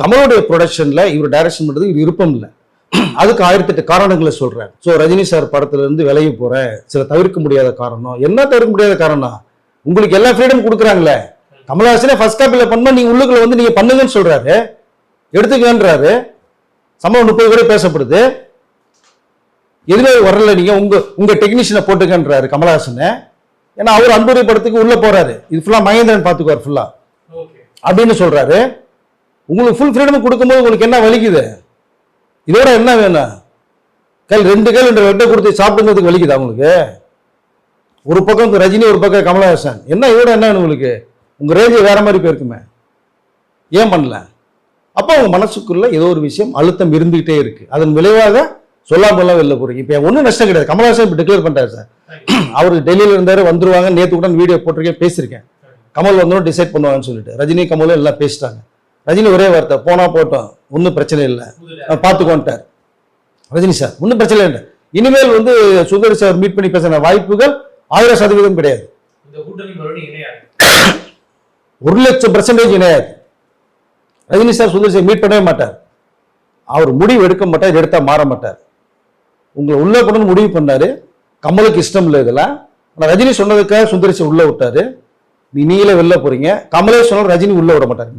கமலுடைய ப்ரொடக்ஷன்ல இவர் டைரக்ஷன் பண்றது இவர் விருப்பம் இல்லை. அதுக்கு 1008 காரணங்களை சொல்றாரு. ஸோ ரஜினி சார் படத்துல இருந்து விலகி போறேன், சில தவிர்க்க முடியாத காரணம். என்ன தவிர்க்க முடியாத காரணம்? உங்களுக்கு எல்லா ஃப்ரீடம் கொடுக்குறாங்களே. கமல்ஹாசனே ஃபர்ஸ்ட் காப்பியில் பண்ணா நீங்க உள்ளுக்குள்ள வந்து நீங்க பண்ணுங்கன்னு சொல்றாரு, எடுத்துக்கன்றாரு. சம்பவம் 30 கூட பேசப்படுது. எதுவே வரல, நீங்க உங்க டெக்னீஷியனை போட்டுக்கன்றாரு கமல்ஹாசனை. ஏன்னா அவர் அன்புரை படத்துக்கு உள்ள போறாரு, இது ஃபுல்லா மகேந்திரன் பாத்துக்குவார் ஃபுல்லா அப்படின்னு சொல்றாரு. உங்களுக்கு ஃபுல் ஃப்ரீடம் கொடுக்கும்போது உங்களுக்கு என்ன வலிக்குது? இதோட என்ன வேணும்? ரெண்டு ரெட்டை கொடுத்து சாப்பிடுங்கிறதுக்கு வலிக்குதா உங்களுக்கு? ஒரு பக்கம் ரஜினி, ஒரு பக்கம் கமல்ஹாசன். என்ன இதோட என்ன வேணும் உங்களுக்கு? உங்க ரேஞ்சு வேற மாதிரி போயிருக்குமே, ஏன் பண்ணல? அப்போ உங்க மனசுக்குள்ள ஏதோ ஒரு விஷயம் அழுத்தம் இருந்துகிட்டே இருக்கு. அதன் விளைவாக சொல்லாமலாம் வெளில போறீங்க. இப்ப ஒன்றும் நஷ்டம் கிடையாது. கமல்ஹாசன் இப்ப டிக்ளேர் பண்ணிட்டாரு சார், அவருக்கு டெல்லியில இருந்தாரு, வந்துருவாங்க. நேற்று கூட வீடியோ போட்டிருக்கேன், பேசியிருக்கேன். கமல் வந்தோம் டிசைட் பண்ணுவாங்கன்னு சொல்லிட்டு ரஜினி கமலும் எல்லாம் பேசிட்டாங்க. ரஜினி ஒரே வார்த்தை, போனா போட்டோம், ஒன்றும் பிரச்சனை இல்லை, பார்த்துக்கோன்ட்டார் ரஜினி சார். ஒன்றும் பிரச்சனை இல்லை. இனிமேல் வந்து சுந்தர் சார் மீட் பண்ணி பேசுற வாய்ப்புகள் 1000% கிடையாது. 1,00,000% இணையாது. Rajini sir Sundar sir meet பண்ணவே மாட்டார். அவர் முடிவு எடுக்க மாட்டார், எடுத்தா மாற மாட்டார். உங்களை உள்ள கொண்டு முடிவு பண்ணாரு. கமலுக்கு இஷ்டம் இல்லை இதெல்லாம். ஆனால் ரஜினி சொன்னதுக்காக சுந்தர் சார் உள்ள விட்டாரு. நீங்களே வெளில போறீங்க. கமலே சொன்ன ரஜினி உள்ள விட மாட்டார்.